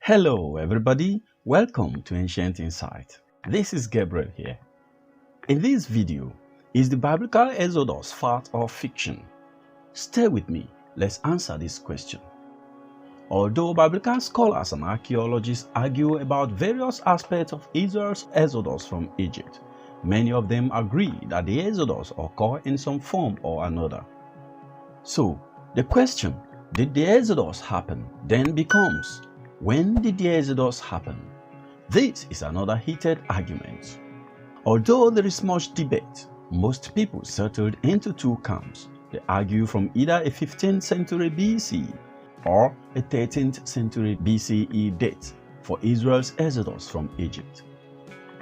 Hello everybody, welcome to Ancient Insight. This is Gabriel here. In this video, is the biblical Exodus fact or fiction? Stay with me, let's answer this question. Although biblical scholars and archaeologists argue about various aspects of Israel's Exodus from Egypt, many of them agree that the Exodus occurred in some form or another. So, the question, did the Exodus happen, then becomes, when did the Exodus happen? This is another heated argument. Although there is much debate, most people settled into two camps. They argue from either a 15th century BC or a 13th century BCE date for Israel's Exodus from Egypt.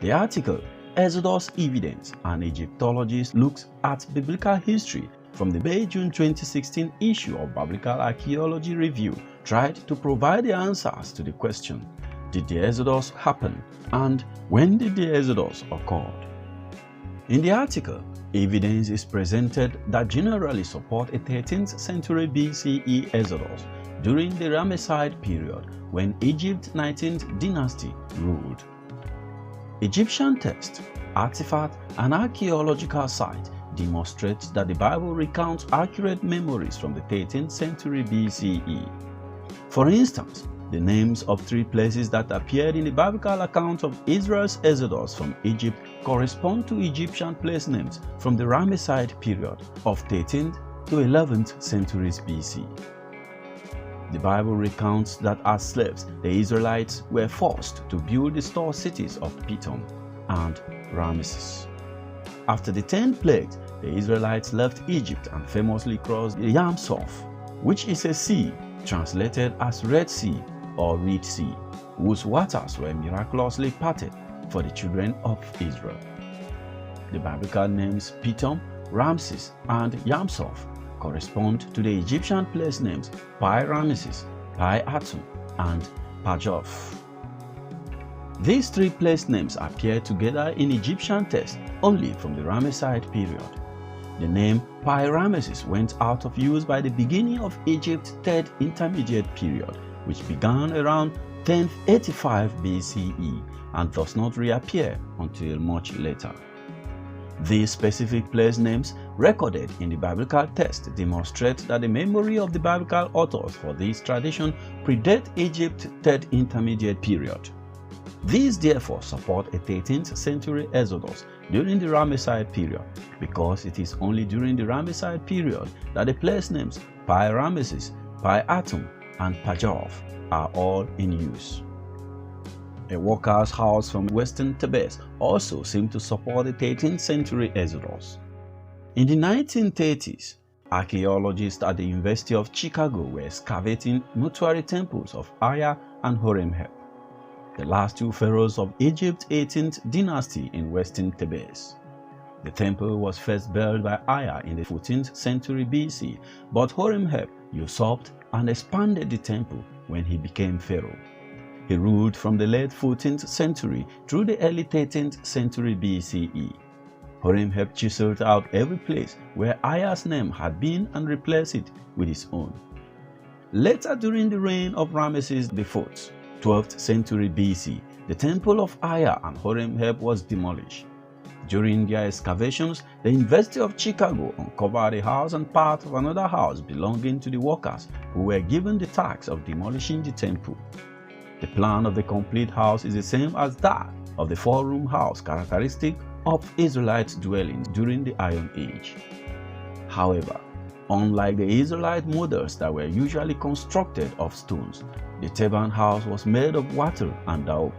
The article Exodus Evidence and Egyptology looks at biblical history from the May-June 2016 issue of Biblical Archaeology Review tried to provide the answers to the question, did the Exodus happen and when did the Exodus occur? In the article, evidence is presented that generally support a 13th century BCE Exodus during the Ramesside period when Egypt's 19th dynasty ruled. Egyptian text, artifact, and archaeological site demonstrates that the Bible recounts accurate memories from the 13th century BCE. For instance, the names of three places that appeared in the biblical account of Israel's Exodus from Egypt correspond to Egyptian place names from the Ramesside period of 13th to 11th centuries BC. The Bible recounts that as slaves, the Israelites were forced to build the store cities of Pithom and Ramesses. After the 10th plague, the Israelites left Egypt and famously crossed the Yam Suf, which is a sea translated as Red Sea or Reed Sea, whose waters were miraculously parted for the children of Israel. The biblical names Pithom, Ramses, and Yam Suf correspond to the Egyptian place names Pi-Ramesses, Pi-Atum, and Pajof. These three place names appear together in Egyptian text only from the Ramesside period. The name Pi-Ramesses went out of use by the beginning of Egypt's third intermediate period, which began around 1085 BCE and does not reappear until much later. These specific place names recorded in the biblical text demonstrate that the memory of the biblical authors for this tradition predate Egypt's third intermediate period. These therefore support a 13th century Exodus during the Ramesside period, because it is only during the Ramesside period that the place names Pi-Ramesses, Pi-Atum, and Pajof are all in use. A worker's house from western Thebes also seemed to support the 13th century Exodus. In the 1930s, archaeologists at the University of Chicago were excavating mortuary temples of Aya and Horemheb, the last two pharaohs of Egypt's 18th dynasty in western Thebes. The temple was first built by Aya in the 14th century BC, but Horemheb usurped and expanded the temple when he became pharaoh. He ruled from the late 14th century through the early 13th century BCE. Horemheb chiseled out every place where Aya's name had been and replaced it with his own. Later, during the reign of Ramesses IV, 12th century BC, the temple of Aya and Horemheb was demolished. During their excavations, the University of Chicago uncovered a house and part of another house belonging to the workers who were given the task of demolishing the temple. The plan of the complete house is the same as that of the four-room house characteristic of Israelite dwellings during the Iron Age. However, unlike the Israelite models that were usually constructed of stones, the Theban house was made of wattle and dough.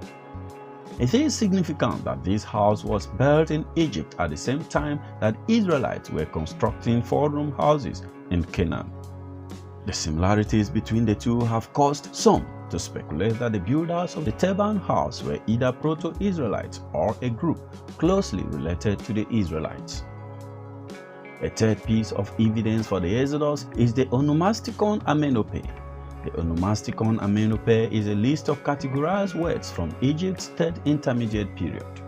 It is significant that this house was built in Egypt at the same time that Israelites were constructing four-room houses in Canaan. The similarities between the two have caused some to speculate that the builders of the Theban house were either Proto-Israelites or a group closely related to the Israelites. A third piece of evidence for the Exodus is the Onomasticon Amenope. The Onomasticon Amenope is a list of categorized words from Egypt's third intermediate period.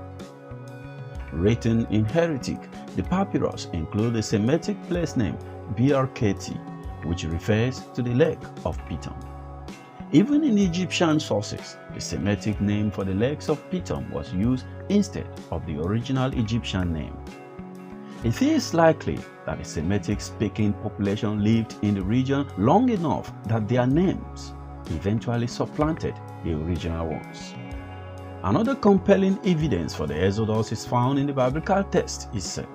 Written in Heretic, the papyrus includes the Semitic place name Bir Keti, which refers to the lake of Pithom. Even in Egyptian sources, the Semitic name for the lakes of Pithom was used instead of the original Egyptian name. It is likely that the Semitic-speaking population lived in the region long enough that their names eventually supplanted the original ones. Another compelling evidence for the Exodus is found in the biblical text itself.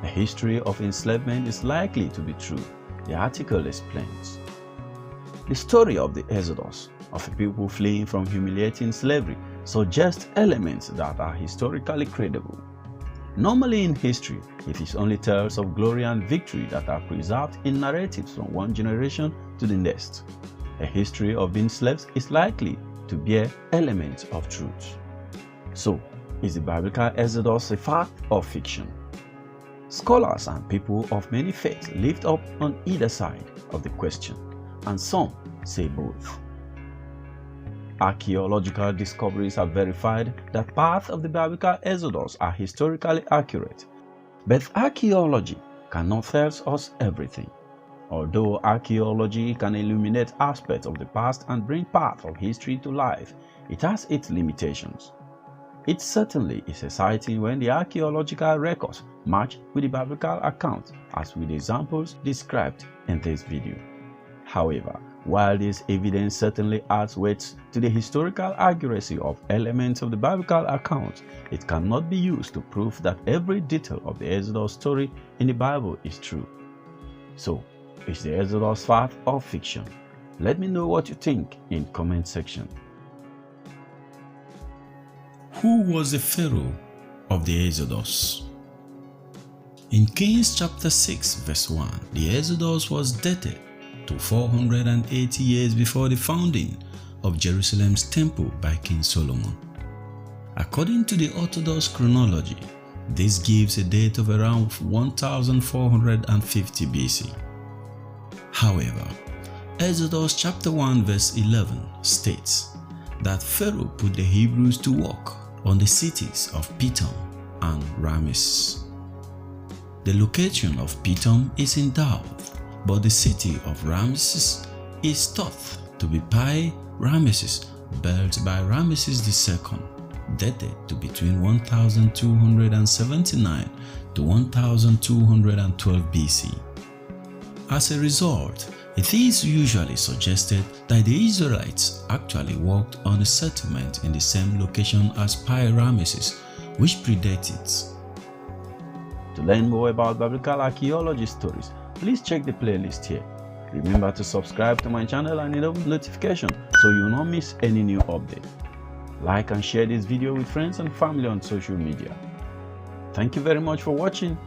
The history of enslavement is likely to be true, the article explains. The story of the Exodus, of a people fleeing from humiliating slavery, suggests elements that are historically credible. Normally in history, it is only tales of glory and victory that are preserved in narratives from one generation to the next. A history of being slaves is likely to bear elements of truth. So, is the biblical Exodus a fact or fiction? Scholars and people of many faiths lift up on either side of the question, and some say both. Archaeological discoveries have verified that parts of the biblical Exodus are historically accurate, but archaeology cannot tell us everything. Although archaeology can illuminate aspects of the past and bring parts of history to life, it has its limitations. It certainly is exciting when the archaeological records match with the biblical account, as with the examples described in this video. However, while this evidence certainly adds weight to the historical accuracy of elements of the biblical account, it cannot be used to prove that every detail of the Exodus story in the Bible is true. So, is the Exodus fact or fiction? Let me know what you think in comment section. Who was the Pharaoh of the Exodus? In Kings chapter 6 verse 1, the Exodus was dated to 480 years before the founding of Jerusalem's temple by King Solomon. According to the Orthodox chronology, this gives a date of around 1450 BC. However, Exodus chapter 1 verse 11 states that Pharaoh put the Hebrews to work on the cities of Pithom and Ramses. The location of Pithom is in doubt, but the city of Ramses is thought to be Pi Ramesses, built by Ramesses II, dated to between 1279 to 1212 BC. As a result, it is usually suggested that the Israelites actually worked on a settlement in the same location as Pi Ramesses, which predates it. To learn more about biblical archaeology stories, please check the playlist here. Remember to subscribe to my channel and enable notification so you will not miss any new update. Like and share this video with friends and family on social media. Thank you very much for watching.